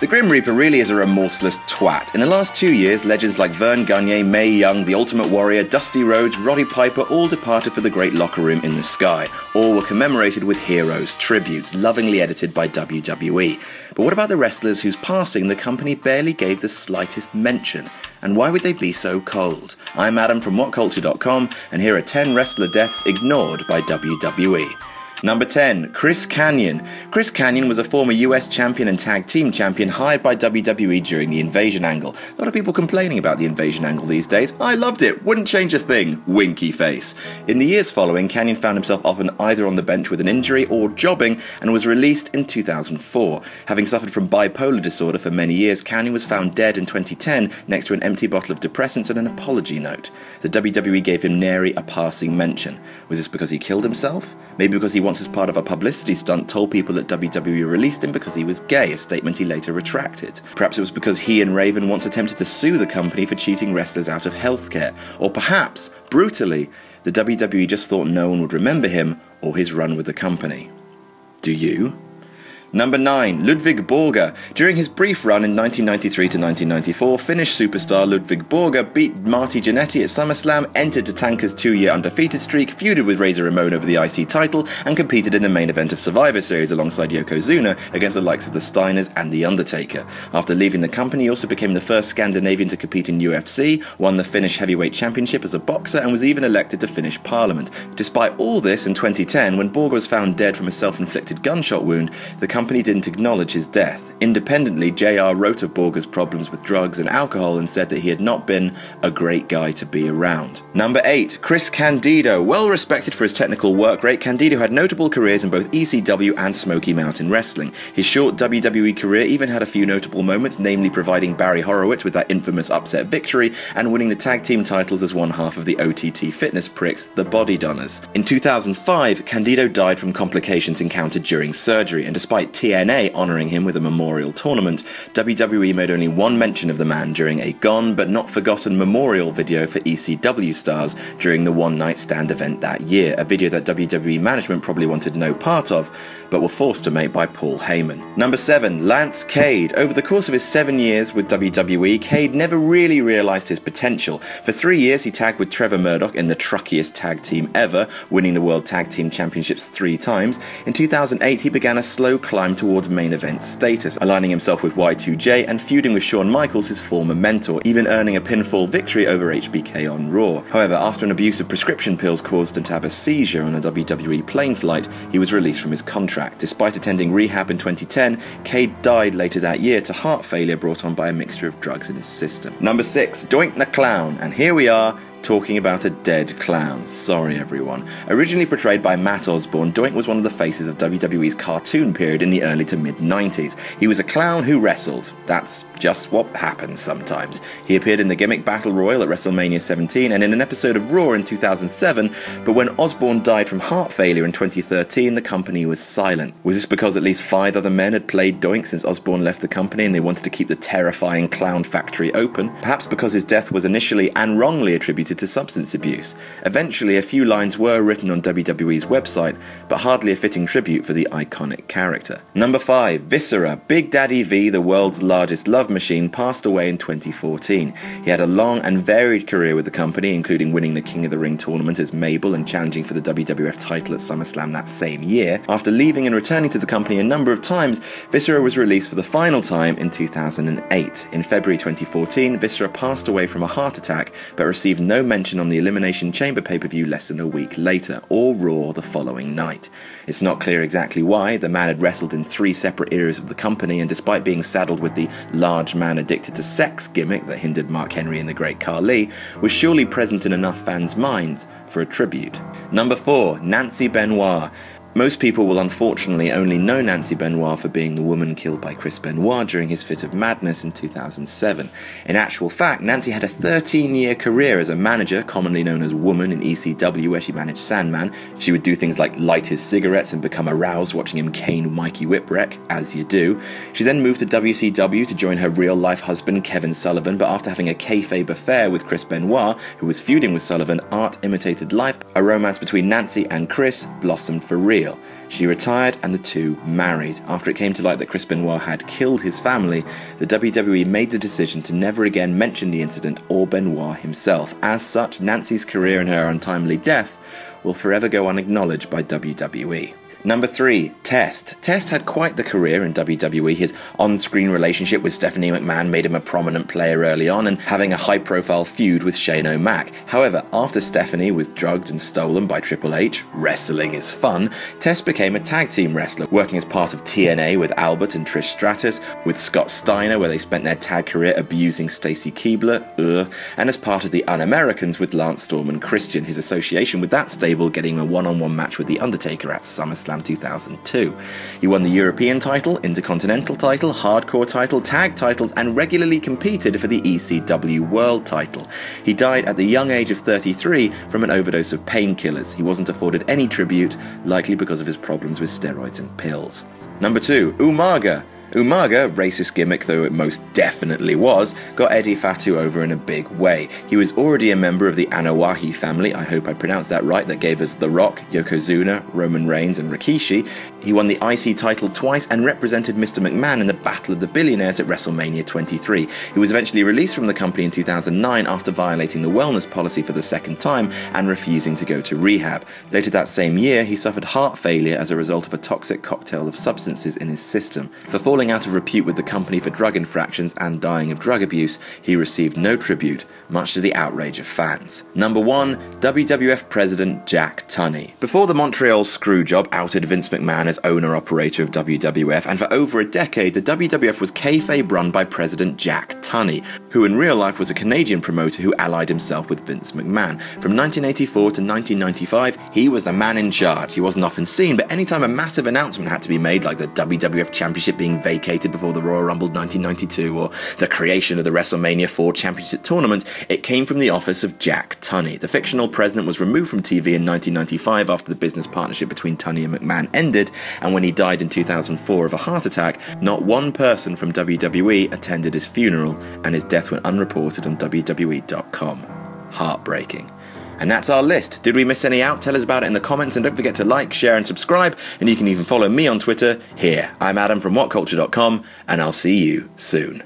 The Grim Reaper really is a remorseless twat. In the last 2 years, legends like Vern Gagne, Mae Young, The Ultimate Warrior, Dusty Rhodes, Roddy Piper all departed for the great locker room in the sky. All were commemorated with heroes, tributes, lovingly edited by WWE. But what about the wrestlers whose passing the company barely gave the slightest mention? And why would they be so cold? I'm Adam from WhatCulture.com, and here are 10 wrestler deaths ignored by WWE. Number 10. Chris Kanyon. Chris Kanyon was a former US champion and tag team champion hired by WWE during the Invasion angle. A lot of people complaining about the Invasion angle these days. I loved it. Wouldn't change a thing. Winky face. In the years following, Kanyon found himself often either on the bench with an injury or jobbing and was released in 2004. Having suffered from bipolar disorder for many years, Kanyon was found dead in 2010 next to an empty bottle of depressants and an apology note. The WWE gave him nary a passing mention. Was this because he killed himself? Maybe because he once as part of a publicity stunt told people that WWE released him because he was gay, a statement he later retracted. Perhaps it was because he and Raven once attempted to sue the company for cheating wrestlers out of healthcare. Or perhaps, brutally, the WWE just thought no one would remember him or his run with the company. Do you? Number 9. Ludwig Borger. During his brief run in 1993 to 1994, Finnish superstar Ludwig Borger beat Marty Jannetty at SummerSlam, entered Tatanka's 2-year undefeated streak, feuded with Razor Ramon over the IC title, and competed in the main event of Survivor Series alongside Yokozuna against the likes of the Steiners and The Undertaker. After leaving the company, he also became the first Scandinavian to compete in UFC, won the Finnish Heavyweight Championship as a boxer, and was even elected to Finnish Parliament. Despite all this, in 2010, when Borger was found dead from a self-inflicted gunshot wound, the company didn't acknowledge his death. Independently, JR wrote of Borger's problems with drugs and alcohol and said that he had not been a great guy to be around. Number 8. Chris Candido. Well respected for his technical work rate, Candido had notable careers in both ECW and Smoky Mountain Wrestling. His short WWE career even had a few notable moments, namely providing Barry Horowitz with that infamous upset victory and winning the tag team titles as one half of the OTT fitness pricks, the Body Donners. In 2005, Candido died from complications encountered during surgery, and despite TNA honouring him with a memorial tournament, WWE made only one mention of the man during a gone but not forgotten memorial video for ECW stars during the One Night Stand event that year, a video that WWE management probably wanted no part of, but were forced to make by Paul Heyman. Number 7. Lance Cade. Over the course of his 7 years with WWE, Cade never really realised his potential. For 3 years he tagged with Trevor Murdoch in the truckiest tag team ever, winning the World Tag Team Championships 3 times. In 2008 he began a slow climb towards main event status, aligning himself with Y2J and feuding with Shawn Michaels, his former mentor, even earning a pinfall victory over HBK on Raw. However, after an abuse of prescription pills caused him to have a seizure on a WWE plane flight, he was released from his contract. Despite attending rehab in 2010, Cade died later that year to heart failure brought on by a mixture of drugs in his system. Number 6. Doink the Clown. And here we are, talking about a dead clown. Sorry everyone. Originally portrayed by Matt Osborne, Doink was one of the faces of WWE's cartoon period in the early to mid-90s. He was a clown who wrestled. That's just what happens sometimes. He appeared in the gimmick Battle Royal at WrestleMania 17 and in an episode of Raw in 2007, but when Osborne died from heart failure in 2013, the company was silent. Was this because at least 5 other men had played Doink since Osborne left the company and they wanted to keep the terrifying clown factory open? Perhaps because his death was initially and wrongly attributed to substance abuse. Eventually, a few lines were written on WWE's website, but hardly a fitting tribute for the iconic character. Number 5. Viscera. Big Daddy V, the world's largest love machine, passed away in 2014. He had a long and varied career with the company, including winning the King of the Ring tournament as Mabel and challenging for the WWF title at SummerSlam that same year. After leaving and returning to the company a number of times, Viscera was released for the final time in 2008. In February 2014, Viscera passed away from a heart attack, but received no mention on the Elimination Chamber pay-per-view less than a week later, or Raw the following night. It's not clear exactly why. The man had wrestled in 3 separate eras of the company, and despite being saddled with the large man addicted to sex gimmick that hindered Mark Henry and the Great Khali, was surely present in enough fans' minds for a tribute. Number 4. Nancy Benoit. Most people will unfortunately only know Nancy Benoit for being the woman killed by Chris Benoit during his fit of madness in 2007. In actual fact, Nancy had a 13-year career as a manager, commonly known as Woman, in ECW, where she managed Sandman. She would do things like light his cigarettes and become aroused watching him cane Mikey Whipwreck, as you do. She then moved to WCW to join her real-life husband Kevin Sullivan, but after having a kayfabe affair with Chris Benoit, who was feuding with Sullivan, art imitated life, A romance between Nancy and Chris blossomed for real. She retired and the two married. After it came to light that Chris Benoit had killed his family, the WWE made the decision to never again mention the incident or Benoit himself. As such, Nancy's career and her untimely death will forever go unacknowledged by WWE. Number 3, Test. Test had quite the career in WWE. His on-screen relationship with Stephanie McMahon made him a prominent player early on, and having a high-profile feud with Shane O'Mac. However, after Stephanie was drugged and stolen by Triple H, wrestling is fun, Test became a tag team wrestler, working as part of TNA with Albert and Trish Stratus, with Scott Steiner, where they spent their tag career abusing Stacy Keibler, and as part of the Un-Americans with Lance Storm and Christian, his association with that stable getting a one-on-one match with The Undertaker at SummerSlam 2002. He won the European title, Intercontinental title, Hardcore title, tag titles, and regularly competed for the ECW World title. He died at the young age of 33 from an overdose of painkillers. He wasn't afforded any tribute, likely because of his problems with steroids and pills. Number 2, Umaga. Umaga, racist gimmick though it most definitely was, got Eddie Fatu over in a big way. He was already a member of the Anoa'i family, I hope I pronounced that right, that gave us The Rock, Yokozuna, Roman Reigns and Rikishi. He won the IC title twice and represented Mr. McMahon in the Battle of the Billionaires at WrestleMania 23. He was eventually released from the company in 2009 after violating the wellness policy for the second time and refusing to go to rehab. Later that same year, he suffered heart failure as a result of a toxic cocktail of substances in his system. For falling out of repute with the company for drug infractions and dying of drug abuse, he received no tribute, much to the outrage of fans. Number 1, WWF President Jack Tunney. Before the Montreal Screwjob outed Vince McMahon as owner-operator of WWF, and for over a decade, the WWF was kayfabe run by President Jack Tunney, who in real life was a Canadian promoter who allied himself with Vince McMahon. From 1984 to 1995, he was the man in charge. He wasn't often seen, but anytime a massive announcement had to be made, like the WWF Championship being vacated before the Royal Rumble 1992, or the creation of the WrestleMania 4 Championship Tournament, it came from the office of Jack Tunney. The fictional president was removed from TV in 1995 after the business partnership between Tunney and McMahon ended, and when he died in 2004 of a heart attack, not one person from WWE attended his funeral, and his death went unreported on WWE.com. Heartbreaking. And that's our list. Did we miss any out? Tell us about it in the comments, and don't forget to like, share and subscribe, and you can even follow me on Twitter here. I'm Adam from WhatCulture.com, and I'll see you soon.